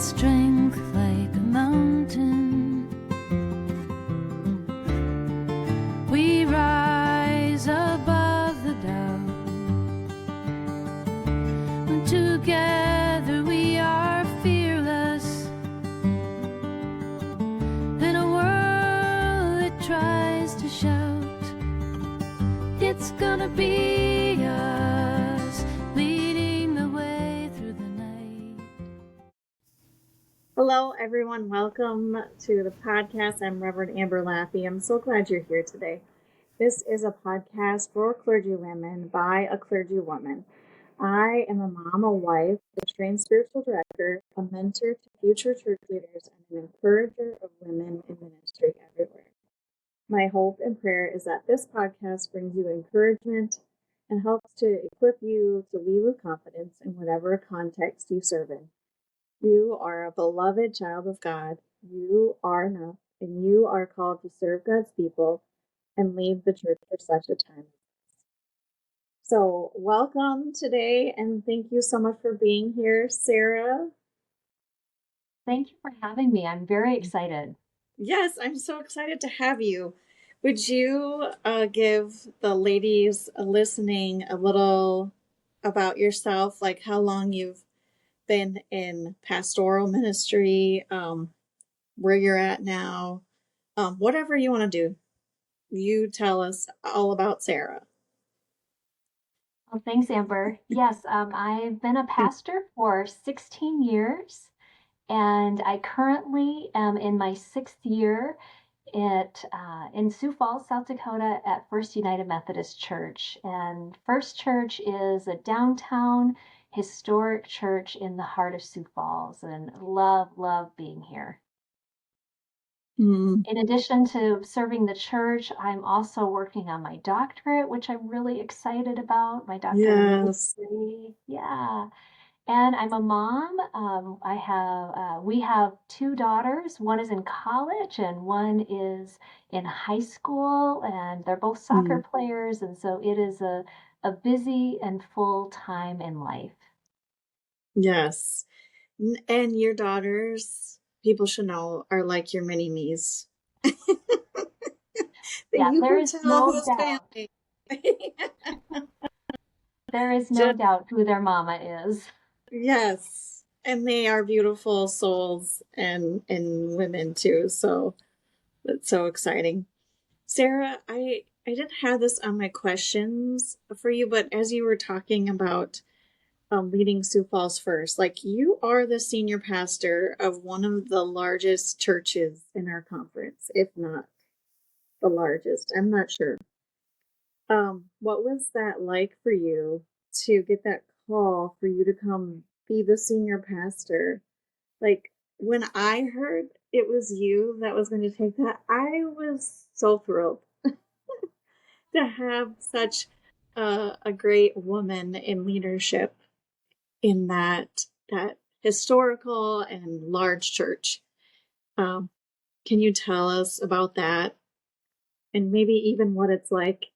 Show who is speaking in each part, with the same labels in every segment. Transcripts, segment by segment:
Speaker 1: strength like a mountain. We rise above the doubt. Together we are fearless. In a world that tries to shout, it's gonna be us leading the way through the night.
Speaker 2: Hello, everyone. Welcome to the podcast. I'm Reverend Amber Laffey. I'm so glad you're here today. This is a podcast for clergy women by a clergy woman. I am a mom, a wife, a trained spiritual director, a mentor to future church leaders, and an encourager of women in ministry everywhere. My hope and prayer is that this podcast brings you encouragement and helps to equip you to lead with confidence in whatever context you serve in. You are a beloved child of God. You are enough, and you are called to serve God's people and lead the church for such a time as this. So, welcome today, and thank you so much for being here, Sara.
Speaker 3: Thank you for having me. I'm very excited.
Speaker 2: Yes, I'm so excited to have you. Would you give the ladies listening a little about yourself, like how long you've been in pastoral ministry, where you're at now, whatever you want to do. You tell us all about Sara.
Speaker 3: Well, thanks, Amber. Yes, I've been a pastor for 16 years, and I currently am in my 6th year in Sioux Falls, South Dakota at First United Methodist Church. And First Church is a downtown historic church in the heart of Sioux Falls, and love being here. In addition to serving the church, I'm also working on my doctorate, which I'm really excited about. My doctorate in ministry. Yeah. And I'm a mom. We have 2 daughters. One is in college and one is in high school, and they're both soccer players. And so it is a busy and full time in life.
Speaker 2: Yes. And your daughters, people should know, are like your mini-me's.
Speaker 3: Yeah, there is no doubt. There is no doubt who their mama is.
Speaker 2: Yes. And they are beautiful souls and women too. So that's so exciting. Sara, I didn't have this on my questions for you, but as you were talking about leading Sioux Falls First, like you are the senior pastor of one of the largest churches in our conference, if not the largest. I'm not sure. What was that like for you to get that call for you to come be the senior pastor? Like when I heard it was you that was going to take that, I was so thrilled to have such a great woman in leadership in that historical and large church. Can you tell us about that, and maybe even what it's like,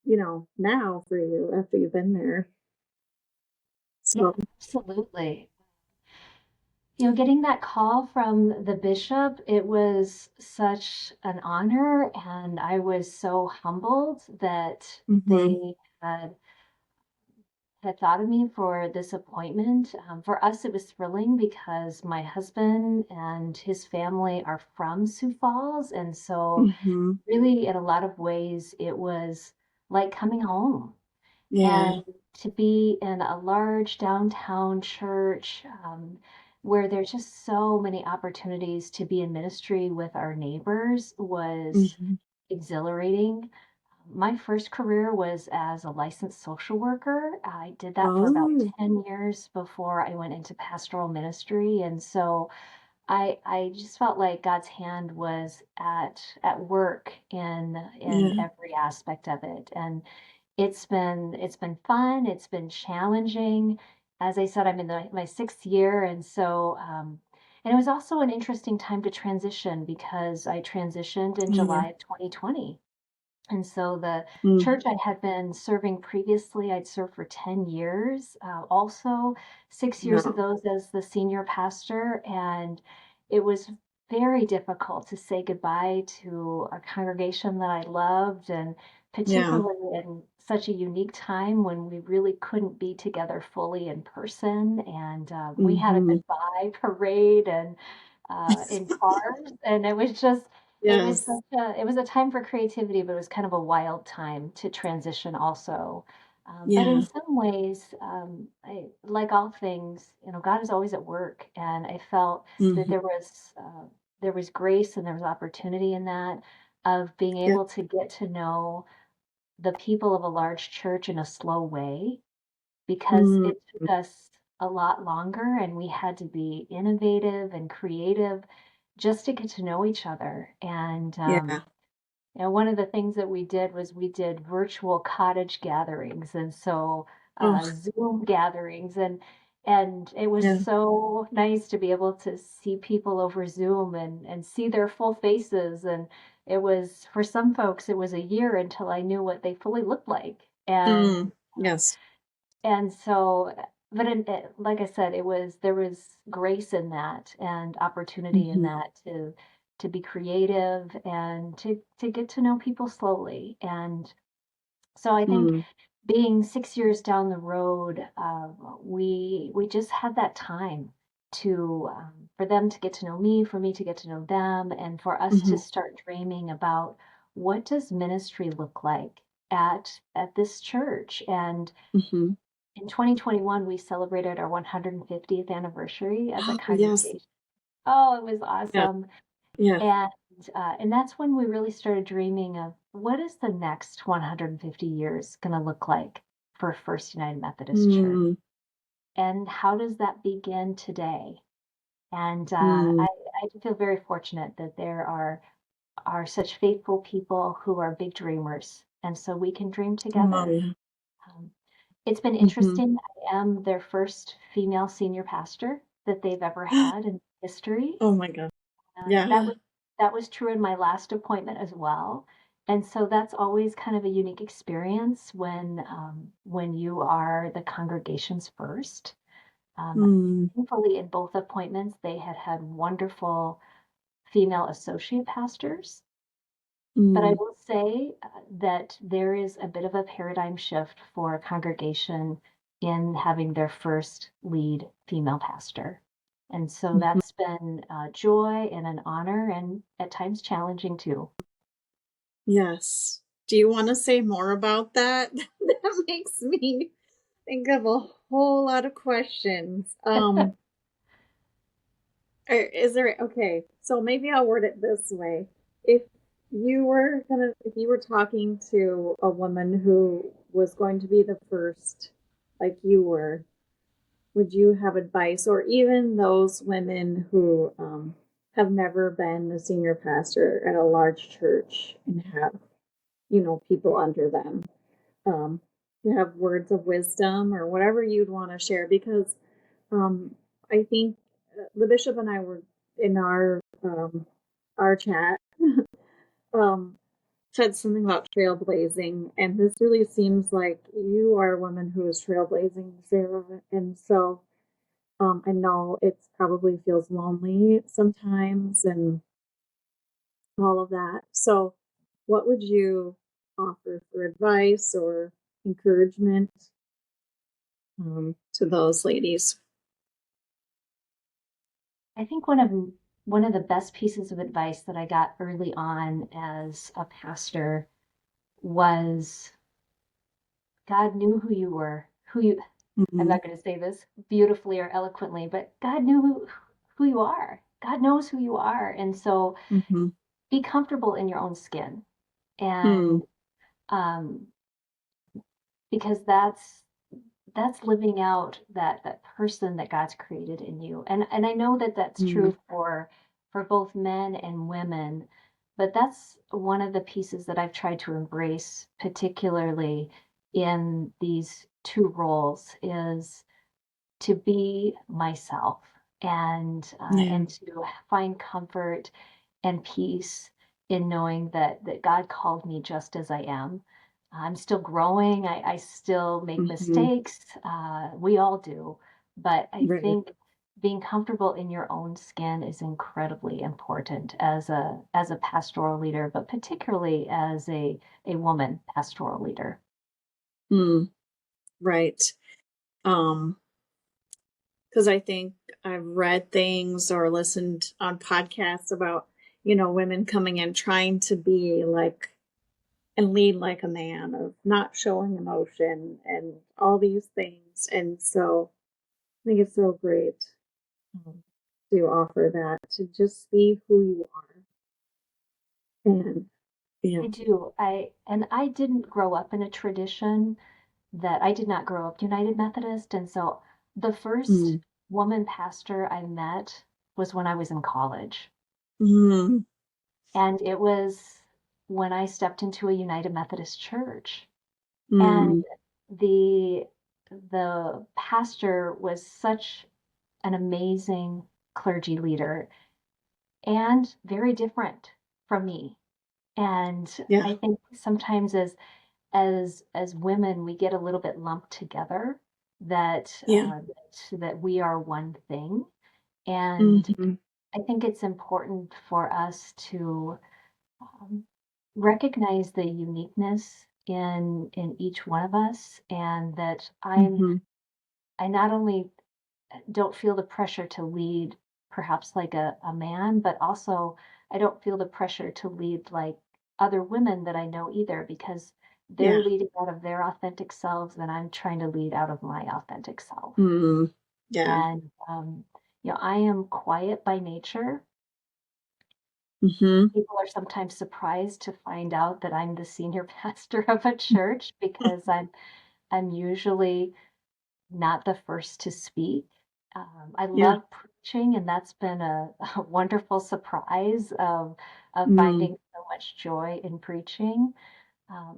Speaker 2: now for you after you've been there? So
Speaker 3: Yeah, absolutely. Getting that call from the bishop, it was such an honor, and I was so humbled that they had thought of me for this appointment. For us, it was thrilling because my husband and his family are from Sioux Falls, and so really, in a lot of ways, it was like coming home.
Speaker 2: yeah.
Speaker 3: And to be in a large downtown church where there's just so many opportunities to be in ministry with our neighbors was exhilarating. My first career was as a licensed social worker. I did that for about 10 years before I went into pastoral ministry. And so I just felt like God's hand was at work in every aspect of it. And it's been fun. It's been challenging. As I said, I'm in my 6th year, and so and it was also an interesting time to transition because I transitioned in July of 2020. And so the
Speaker 2: Mm.
Speaker 3: church I had been serving previously, I'd served for 10 years, also 6 years of
Speaker 2: Wow.
Speaker 3: those as the senior pastor. And it was very difficult to say goodbye to a congregation that I loved, and
Speaker 2: Yeah.
Speaker 3: particularly in such a unique time when we really couldn't be together fully in person. And we had a
Speaker 2: Hmm.
Speaker 3: goodbye parade and in cars, and it was just
Speaker 2: Yes.
Speaker 3: it was a time for creativity, but it was kind of a wild time to transition also. But in
Speaker 2: Yeah.
Speaker 3: some ways, like all things, God is always at work, and I felt that
Speaker 2: Hmm.
Speaker 3: there was grace and there was opportunity in that, of being
Speaker 2: Yeah.
Speaker 3: able to get to know the people of a large church in a slow way, because
Speaker 2: Mm.
Speaker 3: it took us a lot longer and we had to be innovative and creative just to get to know each other. And
Speaker 2: Yeah.
Speaker 3: one of the things that we did was we did virtual cottage gatherings, and so
Speaker 2: Oh,
Speaker 3: Zoom gatherings, and it was
Speaker 2: yeah.
Speaker 3: so nice to be able to see people over Zoom and see their full faces. And it was, for some folks, it was a year until I knew what they fully looked like.
Speaker 2: Mm. Yes.
Speaker 3: And so, but like I said, there was grace in that and opportunity in
Speaker 2: Hmm.
Speaker 3: that to be creative and to get to know people slowly. And so I think
Speaker 2: Mm.
Speaker 3: being 6 years down the road, we just had that time to for them to get to know me, for me to get to know them, and for us to
Speaker 2: Hmm.
Speaker 3: start dreaming about what does ministry look like at this church. And
Speaker 2: Hmm.
Speaker 3: in 2021, we celebrated our 150th anniversary as a
Speaker 2: Oh, yes.
Speaker 3: congregation. Oh, it was
Speaker 2: Yeah.
Speaker 3: awesome.
Speaker 2: Yeah.
Speaker 3: And that's when we really started dreaming of what is the next 150 years going to look like for First United Methodist Church,
Speaker 2: Mm.
Speaker 3: and how does that begin today? And
Speaker 2: Mm.
Speaker 3: I feel very fortunate that there are such faithful people who are big dreamers, and so we can dream
Speaker 2: Oh,
Speaker 3: together.
Speaker 2: yeah.
Speaker 3: Um, it's been
Speaker 2: Hmm.
Speaker 3: interesting. I am their first female senior pastor that they've ever had in history.
Speaker 2: Oh my God.
Speaker 3: Uh, that
Speaker 2: Yeah.
Speaker 3: was that was true in my last appointment as well. And so that's always kind of a unique experience when you are the congregation's first. Um,
Speaker 2: Mm.
Speaker 3: Thankfully, in both appointments, they had had wonderful female associate pastors. But I
Speaker 2: Mm.
Speaker 3: will say that there is a bit of a paradigm shift for a congregation in having their first lead female pastor. And so
Speaker 2: Mhm.
Speaker 3: that's been a joy and an honor, and at times challenging too.
Speaker 2: Yes. Do you want to say more about that? That makes me think of a whole lot of questions. Is there, okay, so maybe I'll word it this way. If if you were talking to a woman who was going to be the first, like you were, would you have advice, or even those women who have never been the senior pastor at a large church and have, people under them? You have words of wisdom or whatever you'd want to share, because I think the bishop and I were in our chat um, said something about trailblazing, and this really seems like you are a woman who is trailblazing, Sarah. And so I know it probably feels lonely sometimes and all of that. So, what would you offer for advice or encouragement to those ladies?
Speaker 3: I think one of the best pieces of advice that I got early on as a pastor was God knew who you were, I'm
Speaker 2: Mm-hmm.
Speaker 3: not going to say this beautifully or eloquently, but God knew who you are. God knows who you are. And so
Speaker 2: Mm-hmm.
Speaker 3: be comfortable in your own skin.
Speaker 2: Hmm.
Speaker 3: And um, because that's living out that person that God's created in you. And I know that that's
Speaker 2: Hmm.
Speaker 3: true for both men and women, but that's one of the pieces that I've tried to embrace, particularly in these two roles, is to be myself,
Speaker 2: Yeah.
Speaker 3: and to find comfort and peace in knowing that God called me just as I am. I'm still growing. I still make
Speaker 2: Mm-hmm.
Speaker 3: mistakes. We all do. But I
Speaker 2: Right.
Speaker 3: think being comfortable in your own skin is incredibly important as a pastoral leader, but particularly as a woman pastoral leader.
Speaker 2: Mm, right. Um, because I think I've read things or listened on podcasts about, women coming in trying to be like and lead like a man, of not showing emotion and all these things. And so I think it's so great, um, to offer that, to just be who you are. And yeah.
Speaker 3: I do. I didn't grow up in a tradition that I did not grow up United Methodist, and so the first
Speaker 2: Mm,
Speaker 3: woman pastor I met was when I was in college.
Speaker 2: mm,
Speaker 3: And it was when I stepped into a United Methodist church. And
Speaker 2: mm,
Speaker 3: the the pastor was such an amazing clergy leader and very different from me. And
Speaker 2: yeah.
Speaker 3: I think sometimes as women we get a little bit lumped together that
Speaker 2: Yeah.
Speaker 3: that we are one thing. And
Speaker 2: Hmm.
Speaker 3: I think it's important for us to um, recognize the uniqueness in each one of us, and that
Speaker 2: Hmm.
Speaker 3: I not only don't feel the pressure to lead perhaps like a man, but also I don't feel the pressure to lead like other women that I know either, because they're
Speaker 2: Yeah.
Speaker 3: leading out of their authentic selves and I'm trying to lead out of my authentic self.
Speaker 2: Mm, yeah.
Speaker 3: And I am quiet by nature.
Speaker 2: Hmm.
Speaker 3: People are sometimes surprised to find out that I'm the senior pastor of a church because I'm usually not the first to speak. I
Speaker 2: Yeah.
Speaker 3: love preaching, and that's been a wonderful surprise of
Speaker 2: Mm,
Speaker 3: finding so much joy in preaching.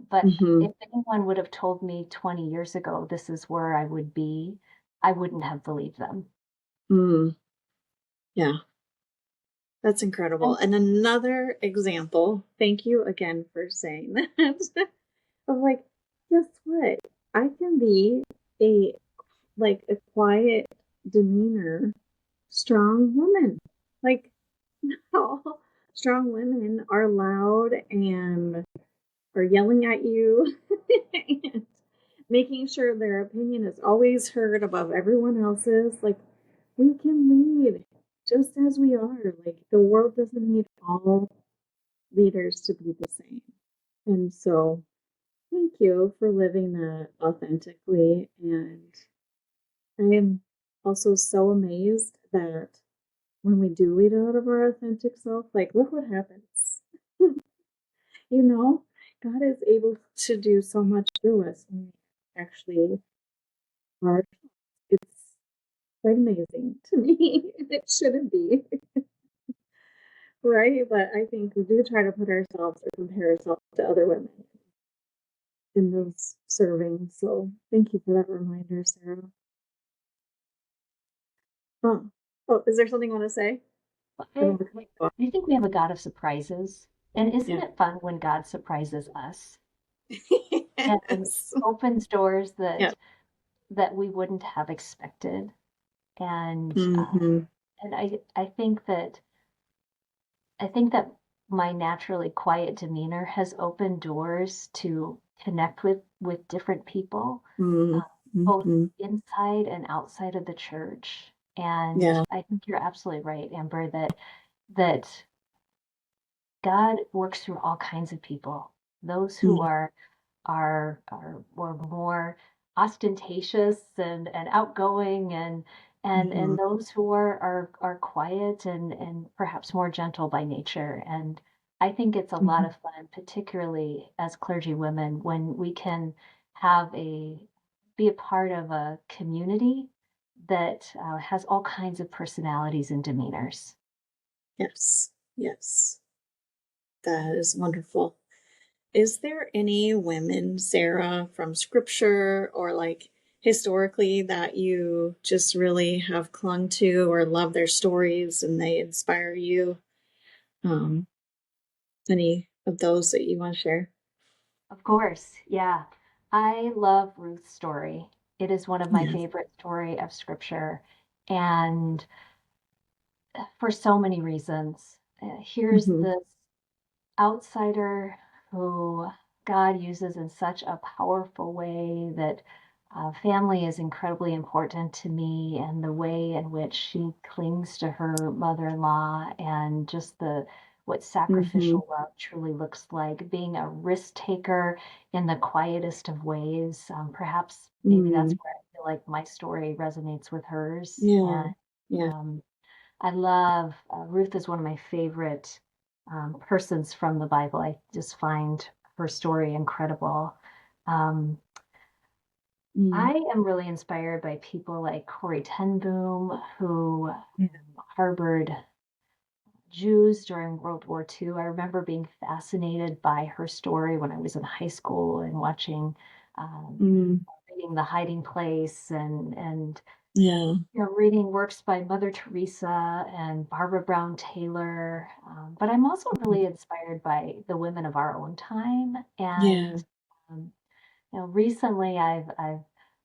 Speaker 3: But
Speaker 2: hmm.
Speaker 3: if anyone would have told me 20 years ago this is where I would be, I wouldn't have believed them.
Speaker 2: Mm, yeah. That's incredible.
Speaker 3: And
Speaker 2: And another example, thank you again for saying that, of like, guess what? I can be a a quiet demeanor, strong woman. Like, no, strong women are loud and are yelling at you and making sure their opinion is always heard above everyone else's. Like, we can lead just as we are. Like, the world doesn't need all leaders to be the same. And so, thank you for living that authentically. And I am also so amazed that when we do lead out of our authentic self, like, look what happens. you know, God is able to do so much through us. And actually, are. It's quite amazing to me. It shouldn't be, right? But I think we do try to put ourselves or compare ourselves to other women in those serving. So thank you for that reminder, Sarah. Oh, oh, is there something you want to say? I
Speaker 3: I,
Speaker 2: don't want to cut you off.
Speaker 3: I think we have a God of surprises. And isn't
Speaker 2: Yeah.
Speaker 3: it fun when God surprises us and
Speaker 2: Yes.
Speaker 3: opens doors
Speaker 2: Yeah.
Speaker 3: that we wouldn't have expected? And
Speaker 2: Mm-hmm.
Speaker 3: I think that my naturally quiet demeanor has opened doors to connect with different people, uh, both
Speaker 2: Mm-hmm.
Speaker 3: inside and outside of the church. And
Speaker 2: Yeah.
Speaker 3: I think you're absolutely right, Amber, that God works through all kinds of people. Those who
Speaker 2: Mm-hmm.
Speaker 3: are were more ostentatious and outgoing, and those who are quiet and perhaps more gentle by nature. And I think it's a lot
Speaker 2: Mm-hmm.
Speaker 3: of fun, particularly as clergy women, when we can have a be a part of a community that has all kinds of personalities and demeanors.
Speaker 2: Yes. Yes. That is wonderful. Is there any women, Sarah, from scripture or like historically that you just really have clung to or love their stories and they inspire you? Um, any of those that you want to share?
Speaker 3: Of course, yeah. I love Ruth's story. It is one of my
Speaker 2: Yes.
Speaker 3: favorite story of scripture, and for so many reasons. Here's
Speaker 2: Mm-hmm.
Speaker 3: this outsider who God uses in such a powerful way that family is incredibly important to me, and the way in which she clings to her mother-in-law, and just the what
Speaker 2: Mm-hmm.
Speaker 3: sacrificial love truly looks like, being a risk taker in the quietest of ways. Perhaps maybe that's
Speaker 2: Mm.
Speaker 3: where I feel like my story resonates with hers.
Speaker 2: Yeah.
Speaker 3: And
Speaker 2: Yeah.
Speaker 3: um, I love Ruth is one of my favorite persons from the Bible. I just find her story incredible. Um,
Speaker 2: Mm.
Speaker 3: I am really inspired by people like Corrie ten Boom, who
Speaker 2: Yeah.
Speaker 3: harbored Jews during World War II. I remember being fascinated by her story when I was in high school and watching, um,
Speaker 2: Mm.
Speaker 3: reading The Hiding Place, and
Speaker 2: Yeah.
Speaker 3: reading works by Mother Teresa and Barbara Brown Taylor. But I'm also really inspired by the women of our own time.
Speaker 2: Yeah.
Speaker 3: And um, recently I've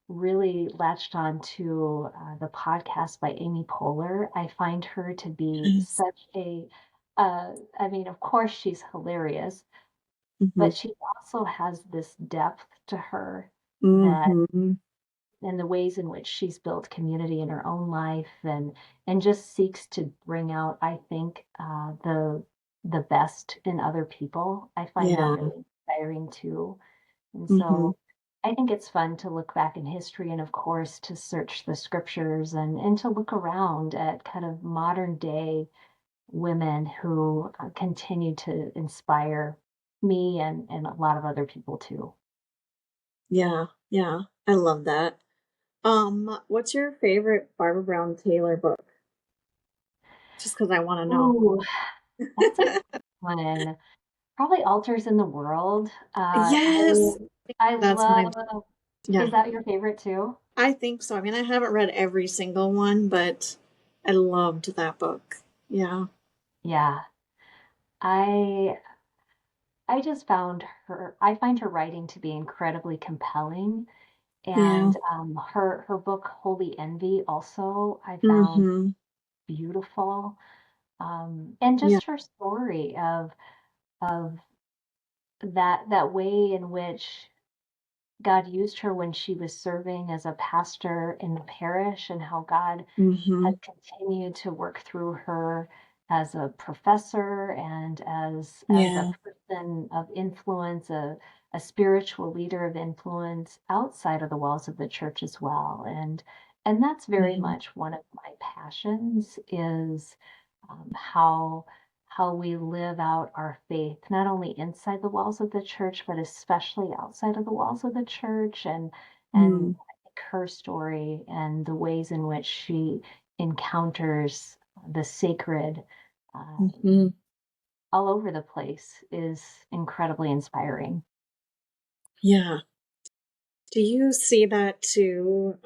Speaker 3: really latched on to the podcast by Amy Poehler. I find her to be
Speaker 2: Yes.
Speaker 3: such a, I mean, of course she's hilarious,
Speaker 2: Mm-hmm.
Speaker 3: but she also has this depth to her that
Speaker 2: Mm-hmm.
Speaker 3: and the ways in which she's built community in her own life, and just seeks to bring out, I think, the best in other people. I find that
Speaker 2: Yeah.
Speaker 3: really inspiring too. And
Speaker 2: Mm-hmm.
Speaker 3: so I think it's fun to look back in history, and of course to search the scriptures, and to look around at kind of modern day women who continue to inspire me, and a lot of other people too.
Speaker 2: Yeah. Yeah. I love that. What's your favorite Barbara Brown Taylor book? Just because I want to know.
Speaker 3: Ooh, that's a good one. Probably Altars in the World.
Speaker 2: Yes,
Speaker 3: I
Speaker 2: that's my,
Speaker 3: love. Is
Speaker 2: yeah,
Speaker 3: that your favorite too?
Speaker 2: I think so. I mean, I haven't read every single one, but I loved that book. Yeah.
Speaker 3: Yeah. I I just found her I find her writing to be incredibly compelling,
Speaker 2: Yeah.
Speaker 3: and her book Holy Envy also I found
Speaker 2: Mm-hmm.
Speaker 3: beautiful. And
Speaker 2: Yeah.
Speaker 3: just her story of that way in which God used her when she was serving as a pastor in the parish, and how God
Speaker 2: Mm-hmm.
Speaker 3: had continued to work through her as a professor, and as a
Speaker 2: Yeah.
Speaker 3: person of influence, a spiritual leader of influence outside of the walls of the church as well. And that's very
Speaker 2: Yeah.
Speaker 3: much one of my passions is how we live out our faith, not only inside the walls of the church, but especially outside of the walls of the church. And
Speaker 2: Mm.
Speaker 3: I think her story and the ways in which she encounters the sacred uh,
Speaker 2: Mm-hmm.
Speaker 3: all over the place is incredibly inspiring.
Speaker 2: Yeah. Do you see that too,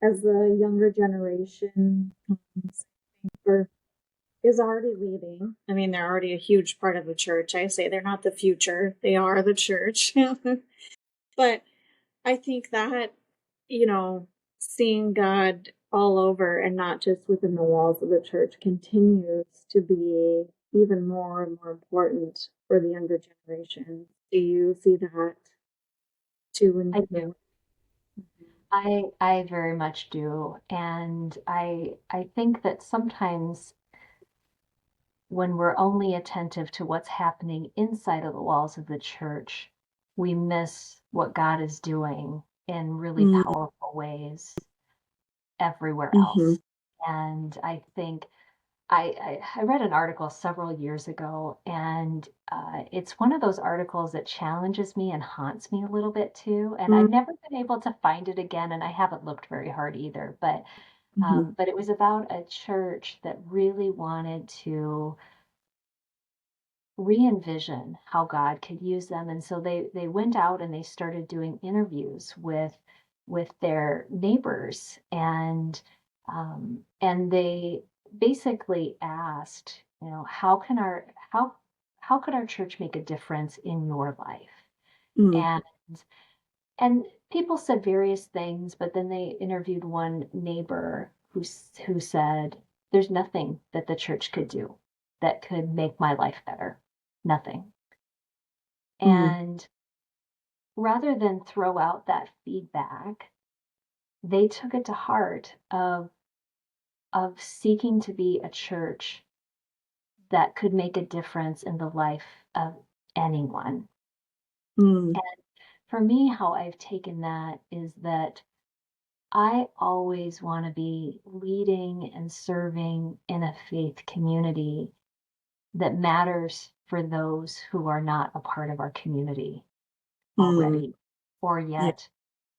Speaker 2: as the younger generation comes or is already leading? I mean, they're already a huge part of the church. I say they're not the future, they are the church. But I think that, you know, seeing God all over and not just within the walls of the church continues to be even more and more important for the younger generation. Do you see that too in
Speaker 3: I
Speaker 2: your
Speaker 3: do.
Speaker 2: life?
Speaker 3: I very much do. And I think that sometimes when we're only attentive to what's happening inside of the walls of the church, we miss what God is doing in really
Speaker 2: Mm,
Speaker 3: powerful ways everywhere
Speaker 2: mm-hmm.
Speaker 3: else. And I think I read an article several years ago, and it's one of those articles that challenges me and haunts me a little bit too. And
Speaker 2: Mm,
Speaker 3: I've never been able to find it again, and I haven't looked very hard either.
Speaker 2: mm-hmm.
Speaker 3: But it was about a church that really wanted to re-envision how God could use them. And so they went out and they started doing interviews with their neighbors, and they basically asked, how can our how how could our church make a difference in your life?
Speaker 2: Mm.
Speaker 3: And and people said various things, but then they interviewed one neighbor who said, "There's nothing that the church could do that could make my life better. Nothing."
Speaker 2: Mm.
Speaker 3: And rather than throw out that feedback, they took it to heart of seeking to be a church that could make a difference in the life of anyone.
Speaker 2: Mm.
Speaker 3: And for me, how I've taken that is that I always want to be leading and serving in a faith community that matters for those who are not a part of our community
Speaker 2: Mm.
Speaker 3: already, or
Speaker 2: Yeah.
Speaker 3: yet,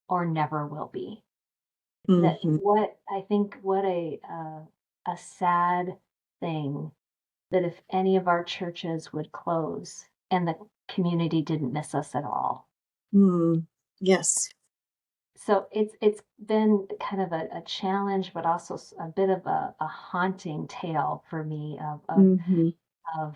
Speaker 3: or never will be. That
Speaker 2: Mm-hmm.
Speaker 3: what I think what a sad thing that if any of our churches would close and the community didn't miss us at all.
Speaker 2: Mm. Yes.
Speaker 3: So it's been kind of a challenge, but also a bit of a haunting tale for me
Speaker 2: Mm-hmm.
Speaker 3: of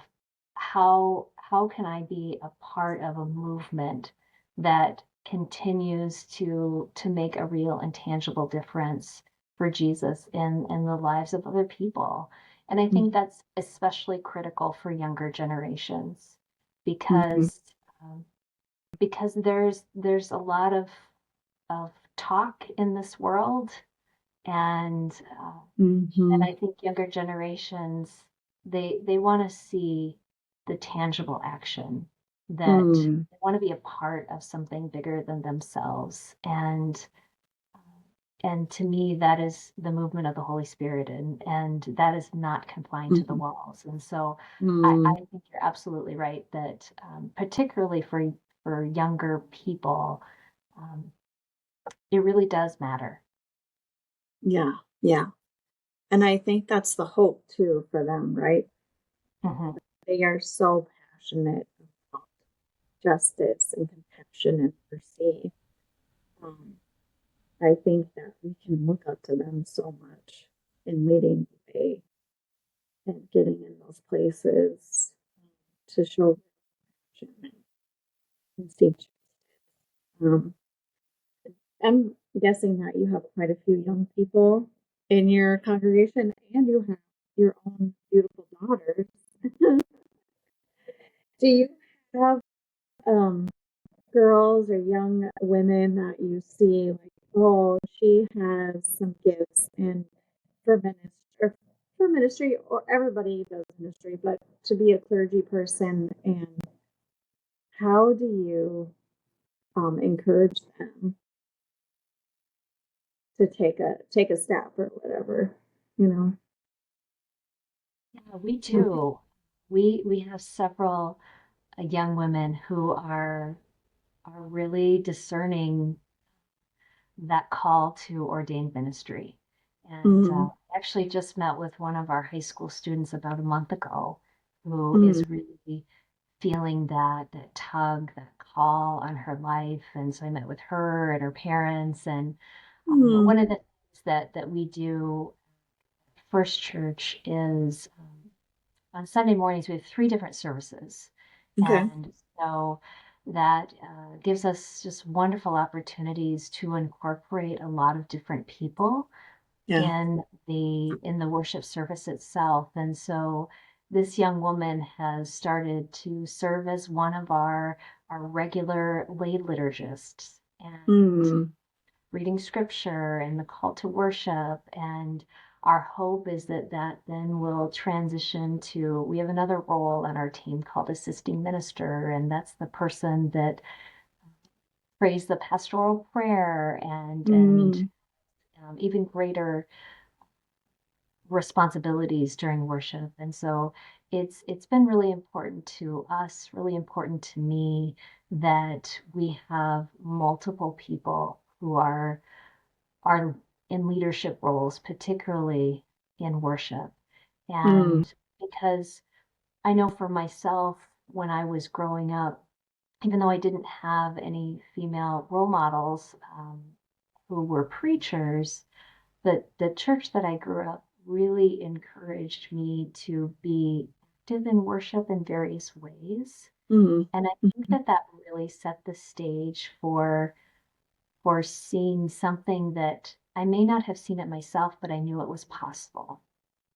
Speaker 3: how can I be a part of a movement that continues to make a real and tangible difference for Jesus in the lives of other people. And I think that's especially critical for younger generations
Speaker 2: Mm-hmm.
Speaker 3: because um, because there's a lot of talk in this world, and
Speaker 2: Mm-hmm.
Speaker 3: I think younger generations they want to see the tangible action, that
Speaker 2: Mm.
Speaker 3: they want to be a part of something bigger than themselves, and to me that is the movement of the Holy Spirit, and that is not confined to the
Speaker 2: Mm-hmm.
Speaker 3: walls. And so I
Speaker 2: Mm.
Speaker 3: think you're absolutely right that particularly for younger people, um, it really does matter.
Speaker 2: Yeah. Yeah. And I think that's the hope too for them, right?
Speaker 3: Hmm.
Speaker 2: They are so passionate about justice and compassion and mercy. Um, I think that we can look up to them so much in leading the way and getting in those places to show compassion and seek. Um, I'm guessing that you have quite a few young people in your congregation and you have your own beautiful daughters. Do you have um, girls or young women that you see like, oh, she has some gifts and for ministry, or everybody does ministry, but to be a clergy person, and how do you encourage them to take a step or whatever, you know?
Speaker 3: Yeah, we do. We have several young women who are really discerning that call to ordained ministry. And
Speaker 2: Mm,
Speaker 3: actually just met with one of our high school students about a month ago who
Speaker 2: mm,
Speaker 3: is really feeling that tug, that call on her life. And so I met with her and her parents. And
Speaker 2: mm.
Speaker 3: one of the things that we do at First Church is on Sunday mornings, we have three different services.
Speaker 2: Okay.
Speaker 3: And so that gives us just wonderful opportunities to incorporate a lot of different people
Speaker 2: Yeah.
Speaker 3: in the worship service itself. And so this young woman has started to serve as one of our regular lay liturgists, and
Speaker 2: Mm,
Speaker 3: reading scripture and the call to worship. And our hope is that that then will transition to, we have another role on our team called assisting minister, and that's the person that prays the pastoral prayer and
Speaker 2: mm,
Speaker 3: even greater responsibilities during worship. And so it's been really important to us, really important to me, that we have multiple people who are in leadership roles, particularly in worship.
Speaker 2: mm.
Speaker 3: And because I know for myself, when I was growing up, even though I didn't have any female role models who were preachers, the church that I grew up really encouraged me to be active in worship in various ways.
Speaker 2: Mm.
Speaker 3: And I think that that really set the stage for seeing something that I may not have seen it myself, but I knew it was possible.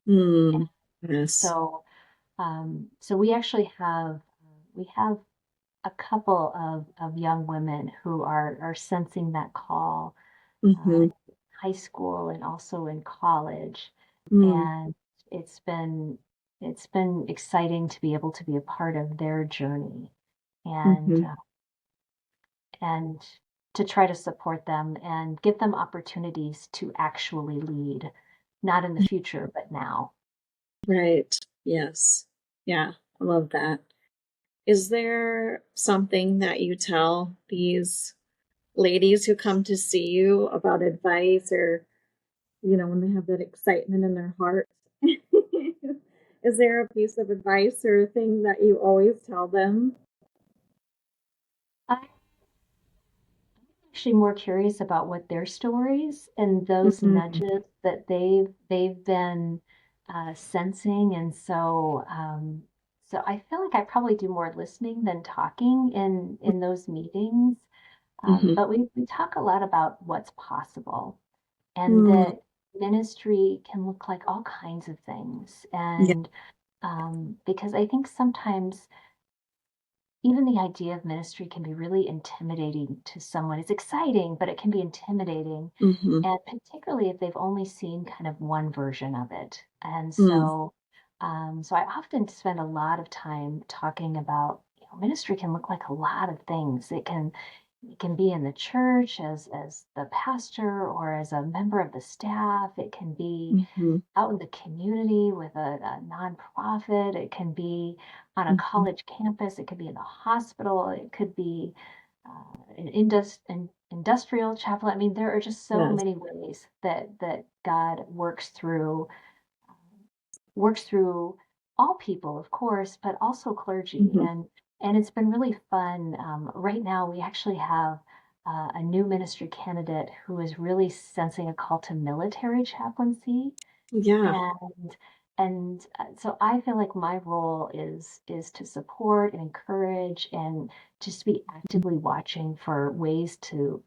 Speaker 2: Mm. Yes.
Speaker 3: So, so we actually have a couple of young women who are sensing that call,
Speaker 2: Mm-hmm.
Speaker 3: in high school and also in college,
Speaker 2: Mm.
Speaker 3: and it's been it's been exciting to be able to be a part of their journey, and
Speaker 2: Mm-hmm.
Speaker 3: uh, and to try to support them and give them opportunities to actually lead, not in the future, but now.
Speaker 2: Right. Yes. Yeah. I love that. Is there something that you tell these ladies who come to see you about advice, or, when they have that excitement in their heart? Is there a piece of advice or a thing that you always tell them?
Speaker 3: I'm actually more curious about what their stories and those
Speaker 2: Mm-hmm.
Speaker 3: nudges that they've been sensing, and so I feel like I probably do more listening than talking in those meetings.
Speaker 2: Mm-hmm.
Speaker 3: But we talk a lot about what's possible, and
Speaker 2: Mm.
Speaker 3: that ministry can look like all kinds of things.
Speaker 2: Yeah.
Speaker 3: And because I think sometimes even the idea of ministry can be really intimidating to someone. It's exciting, but it can be intimidating.
Speaker 2: Mm-hmm.
Speaker 3: And particularly if they've only seen kind of one version of it. And
Speaker 2: Mm.
Speaker 3: so I often spend a lot of time talking about, ministry can look like a lot of things. It can be in the church as the pastor or as a member of the staff. It can be
Speaker 2: Mm-hmm.
Speaker 3: out in the community with a nonprofit. It can be on a
Speaker 2: Mm-hmm.
Speaker 3: college campus. It could be in a hospital. It could be an industrial chapel. I mean, there are just so
Speaker 2: Yes.
Speaker 3: many ways that God works through all people, of course, but also clergy.
Speaker 2: Mm-hmm.
Speaker 3: And it's been really fun. Right now, we actually have a new ministry candidate who is really sensing a call to military chaplaincy,
Speaker 2: Yeah.
Speaker 3: and so I feel like my role is to support and encourage and just be actively watching for ways to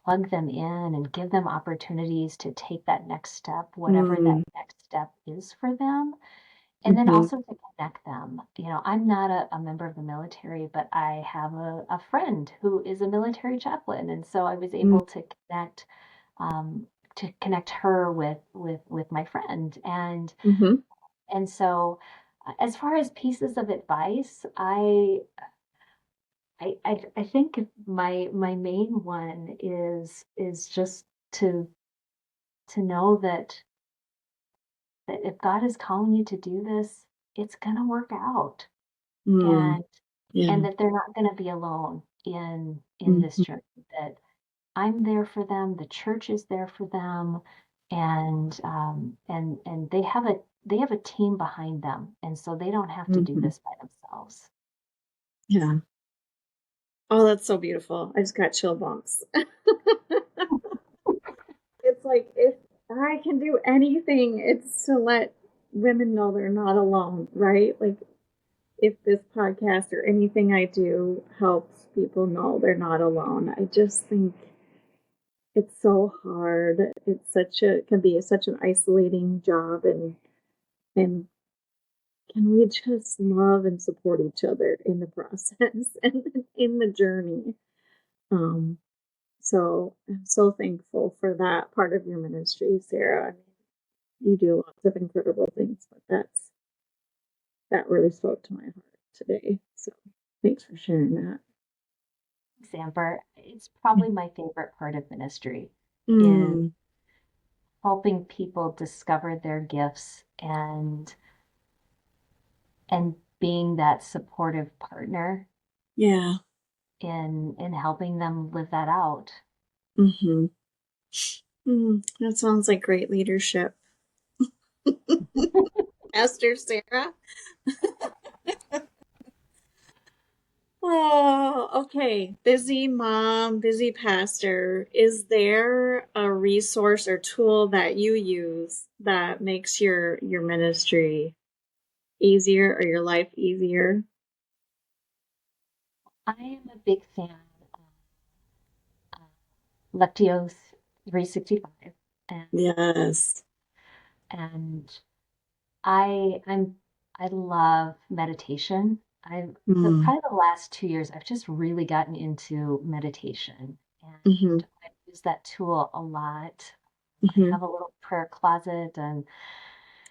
Speaker 3: plug them in and give them opportunities to take that next step, whatever that
Speaker 2: Mm.
Speaker 3: next step is for them. And then
Speaker 2: Mm-hmm.
Speaker 3: also to connect them. I'm not a member of the military, but I have a friend who is a military chaplain. And so I was
Speaker 2: Mm.
Speaker 3: able um, to connect her with my friend.
Speaker 2: Mm-hmm.
Speaker 3: And so as far as pieces of advice, I think my main one is just to know that if God is calling you to do this, it's gonna work out.
Speaker 2: Mm.
Speaker 3: And
Speaker 2: Yeah.
Speaker 3: and that they're not gonna be alone in this
Speaker 2: Mm-hmm.
Speaker 3: journey, that I'm there for them, the church is there for them, and they have a team behind them, and so they don't have to do
Speaker 2: Mm-hmm.
Speaker 3: this by themselves.
Speaker 2: Yeah. Oh, that's so beautiful. I just got chill bumps. It's like, if I can do anything, it's to let women know they're not alone, right? Like, if this podcast or anything I do helps people know they're not alone, I just think it's so hard. Can be such an isolating job, and can we just love and support each other in the process and in the journey? Um, so I'm so thankful for that part of your ministry, Sarah. I mean, you do lots of incredible things, but that really spoke to my heart today. So thanks for sharing that.
Speaker 3: Thanks, Amber. It's probably my favorite part of ministry is
Speaker 2: Mm.
Speaker 3: helping people discover their gifts and being that supportive partner
Speaker 2: Yeah.
Speaker 3: in helping them live that out.
Speaker 2: Mm-hmm. That sounds like great leadership. Esther, Sarah. Oh, okay. Busy mom, busy pastor. Is there a resource or tool that you use that makes your ministry easier or your life easier?
Speaker 3: I am a big fan of Lectio's 365, and
Speaker 2: Yes.
Speaker 3: and I'm I love meditation.
Speaker 2: Mm.
Speaker 3: Probably the last 2 years I've just really gotten into meditation,
Speaker 2: Mm-hmm.
Speaker 3: and I use that tool a lot. I
Speaker 2: Mm-hmm.
Speaker 3: have a little prayer closet and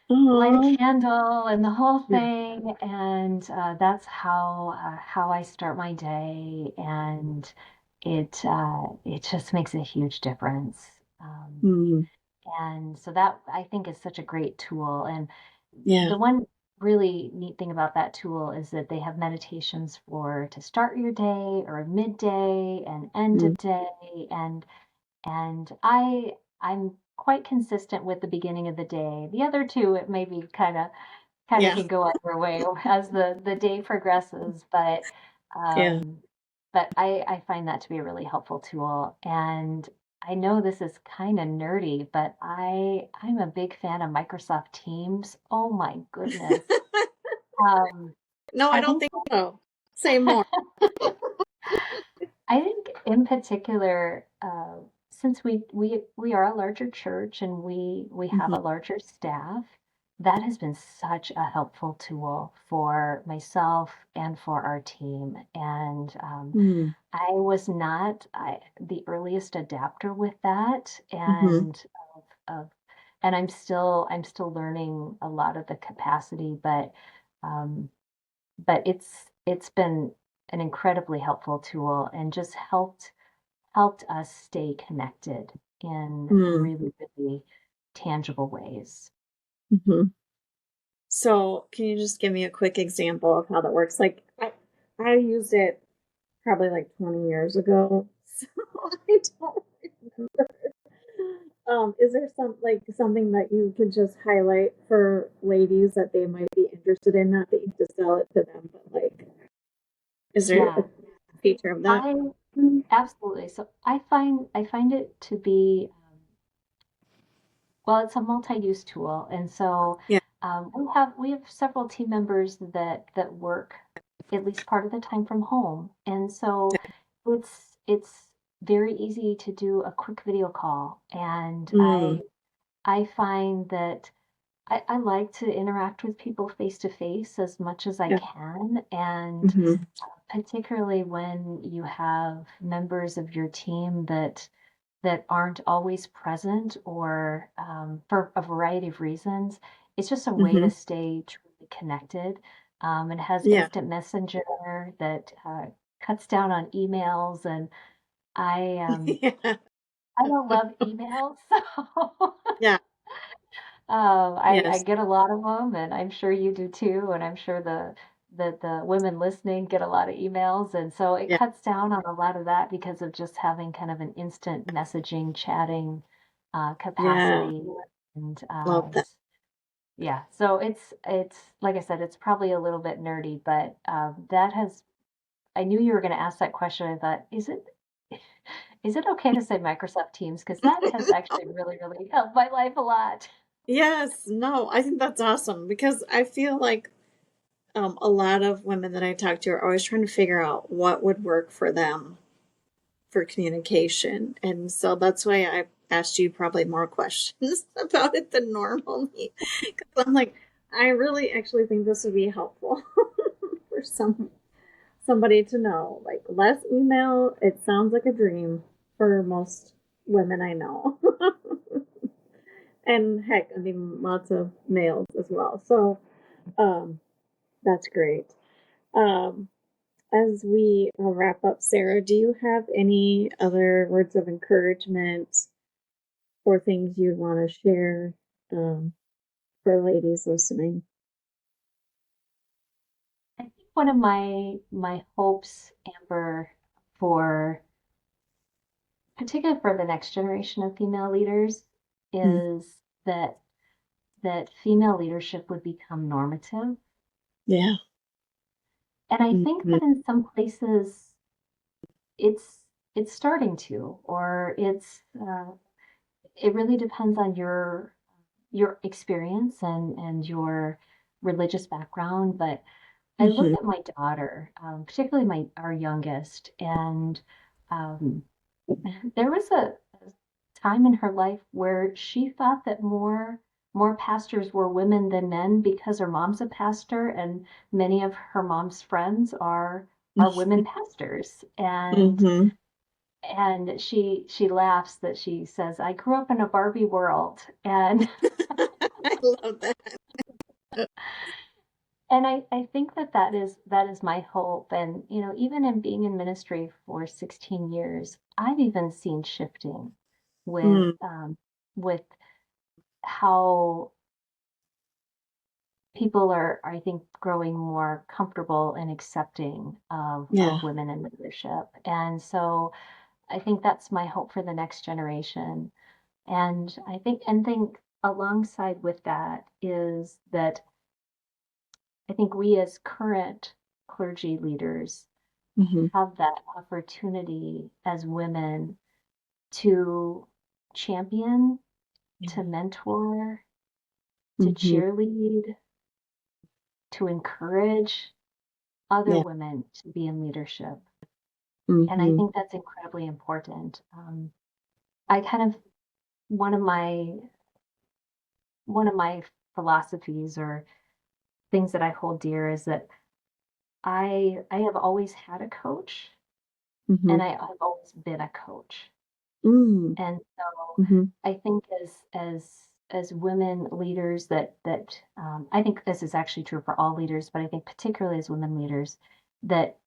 Speaker 3: light a
Speaker 2: Oh.
Speaker 3: candle and the whole
Speaker 2: Yeah.
Speaker 3: thing, and that's how I start my day, and it just makes a huge difference.
Speaker 2: Mm.
Speaker 3: And so that I think is such a great tool. And
Speaker 2: Yeah.
Speaker 3: the one really neat thing about that tool is that they have meditations for to start your day or midday and end
Speaker 2: Mm.
Speaker 3: of day, and I'm quite consistent with the beginning of the day. The other two, it may be kind of
Speaker 2: Yeah.
Speaker 3: can go either way as the day progresses,
Speaker 2: Yeah.
Speaker 3: um, but I find that to be a really helpful tool. And I know this is kind of nerdy, but I'm a big fan of Microsoft Teams. Oh my goodness. Um,
Speaker 2: No, I
Speaker 3: I
Speaker 2: don't
Speaker 3: think
Speaker 2: think so. Say more.
Speaker 3: I think in particular, since we are a larger church and we have
Speaker 2: Mm-hmm.
Speaker 3: a larger staff, that has been such a helpful tool for myself and for our team. And
Speaker 2: Mm.
Speaker 3: I was not the earliest adapter with that,
Speaker 2: Mm-hmm.
Speaker 3: of and I'm still learning a lot of the capacity, um, but it's been an incredibly helpful tool and just helped us stay connected in
Speaker 2: Mm.
Speaker 3: really, really tangible ways.
Speaker 2: Mm-hmm. So, can you just give me a quick example of how that works? Like, I used it probably like 20 years ago, so I don't remember. Is there something that you could just highlight for ladies that they might be interested in? Not that you have to sell it to them, but like, is there a
Speaker 3: Yeah,
Speaker 2: feature of that?
Speaker 3: I absolutely. So I find it to be well, it's a multi-use tool, and so
Speaker 2: Yeah.
Speaker 3: we have several team members that work at least part of the time from home, and so it's very easy to do a quick video call, and
Speaker 2: Mm.
Speaker 3: I find that I like to interact with people face to face as much as I
Speaker 2: Yeah.
Speaker 3: can, and
Speaker 2: Mm-hmm.
Speaker 3: particularly when you have members of your team that aren't always present or for a variety of reasons. It's just a way
Speaker 2: Mm-hmm.
Speaker 3: to stay truly connected. It has
Speaker 2: Yeah.
Speaker 3: instant messenger that cuts down on emails, and I um,
Speaker 2: Yeah.
Speaker 3: I don't love emails, so
Speaker 2: Yeah.
Speaker 3: I
Speaker 2: Yes.
Speaker 3: get a lot of them, and I'm sure you do too, and I'm sure the women listening get a lot of emails, and so it
Speaker 2: Yeah.
Speaker 3: cuts down on a lot of that because of just having kind of an instant messaging, chatting
Speaker 2: Yeah.
Speaker 3: capacity, and
Speaker 2: Love that.
Speaker 3: yeah, so it's like I said, it's probably a little bit nerdy, but that has I knew you were going to ask that question. I thought, is it okay to say Microsoft Teams? Because that has actually really, really helped my life a lot.
Speaker 2: Yes. No, I think that's awesome because I feel like a lot of women that I talk to are always trying to figure out what would work for them for communication. And so that's why I asked you probably more questions about it than normally. Because I'm like, I really actually think this would be helpful for somebody to know. Like less email, it sounds like a dream for most women I know. And heck, I mean lots of males as well. So um that's great. Um as we wrap up, Sarah, do you have any other words of encouragement or things you'd want to share um, for ladies listening?
Speaker 3: I think one of my hopes, Amber, for particularly for the next generation of female leaders,
Speaker 2: Mm.
Speaker 3: is that female leadership would become normative.
Speaker 2: Yeah.
Speaker 3: And I think
Speaker 2: Mhm.
Speaker 3: that in some places it's it's starting to, or it really depends on your experience and your religious background, but I look at my daughter, particularly our youngest, and um, there was a time in her life where she thought that more pastors were women than men because her mom's a pastor and many of her mom's friends are women pastors.
Speaker 2: Mm-hmm.
Speaker 3: And she laughs that she says, I grew up in a Barbie world. And
Speaker 2: I love that.
Speaker 3: and I think that is my hope. And even in being in ministry for 16 years, I've even seen shifting with
Speaker 2: Mm,
Speaker 3: with how people are, I think, growing more comfortable and accepting
Speaker 2: yeah.
Speaker 3: of women in leadership. And so I think that's my hope for the next generation. And I think alongside with that is that I think we as current clergy leaders
Speaker 2: Mm-hmm.
Speaker 3: have that opportunity as women to champion, to mentor, to
Speaker 2: Mm-hmm.
Speaker 3: cheerlead, to encourage other
Speaker 2: Yeah.
Speaker 3: women to be in leadership. And I
Speaker 2: Mm-hmm.
Speaker 3: think that's incredibly important. I kind of one of my one of my philosophies or things that I hold dear is that I have always had a coach
Speaker 2: Mm-hmm.
Speaker 3: and I've always been a coach.
Speaker 2: Mm-hmm.
Speaker 3: And so
Speaker 2: Mm-hmm.
Speaker 3: I think as women leaders that I think this is actually true for all leaders, but I think particularly as women leaders that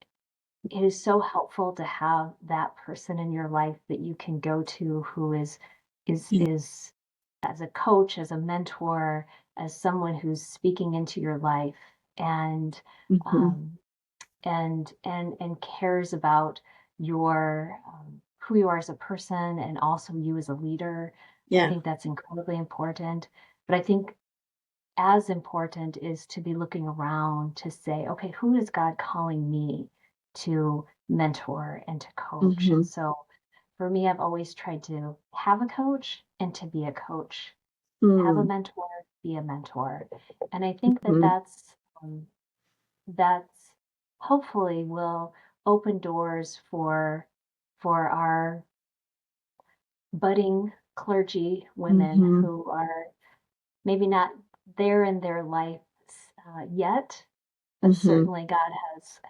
Speaker 3: it is so helpful to have that person in your life that you can go to who is as a coach, as a mentor, as someone who's speaking into your life and
Speaker 2: Mm-hmm.
Speaker 3: um, and cares about your who you are as a person and also you as a leader. I
Speaker 2: Yeah.
Speaker 3: think that's incredibly important. But I think as important is to be looking around to say, okay, who is God calling me to mentor and to coach?
Speaker 2: Mm-hmm.
Speaker 3: And so for me, I've always tried to have a coach and to be a coach, have a
Speaker 2: Mm-hmm.
Speaker 3: mentor, be a mentor. And I think that
Speaker 2: Mm-hmm.
Speaker 3: that's hopefully will open doors for our budding clergy women
Speaker 2: Mm-hmm.
Speaker 3: who are maybe not there in their lives yet, but
Speaker 2: Mm-hmm.
Speaker 3: certainly God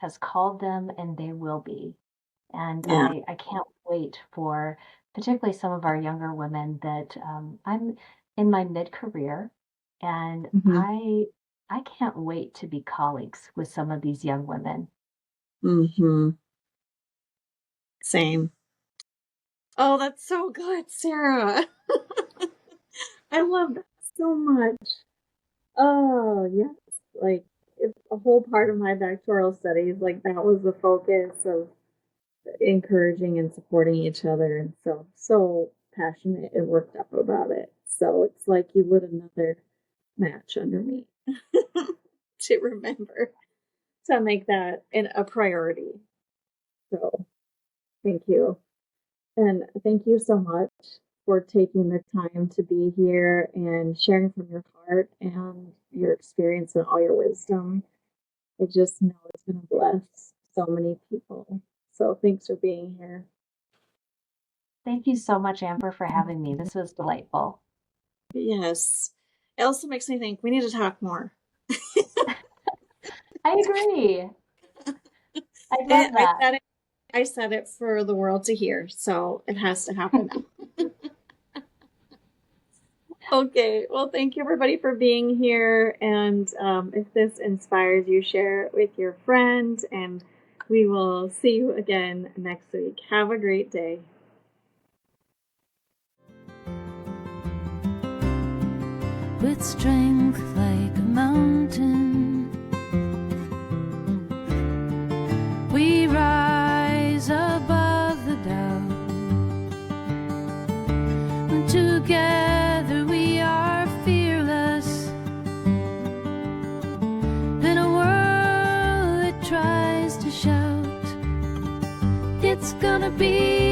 Speaker 3: has called them and they will be. And
Speaker 2: Yeah.
Speaker 3: I can't wait for particularly some of our younger women that I'm in my mid-career and
Speaker 2: Mm-hmm.
Speaker 3: I can't wait to be colleagues with some of these young women.
Speaker 2: Mm-hmm. Same. Oh, that's so good, Sarah. I love that so much. Oh, yes. Like, it's a whole part of my doctoral studies. Like, that was the focus of encouraging and supporting each other. And so passionate and worked up about it. So it's like you lit another match under me to remember to make that a priority. So thank you. And thank you so much for taking the time to be here and sharing from your heart and your experience and all your wisdom. I just know it's going to bless so many people. So thanks for being here.
Speaker 3: Thank you so much, Amber, for having me. This was delightful.
Speaker 2: Yes. It also makes me think we need to talk more.
Speaker 3: I agree. I
Speaker 2: And
Speaker 3: love that.
Speaker 2: I said it for the world to hear, so it has to happen now. Okay, well, thank you everybody for being here. And if this inspires you, share it with your friend, and we will see you again next week. Have a great day.
Speaker 1: With strength like a mountain, we rise above the doubt. When together we are fearless in a world that tries to shout, it's gonna be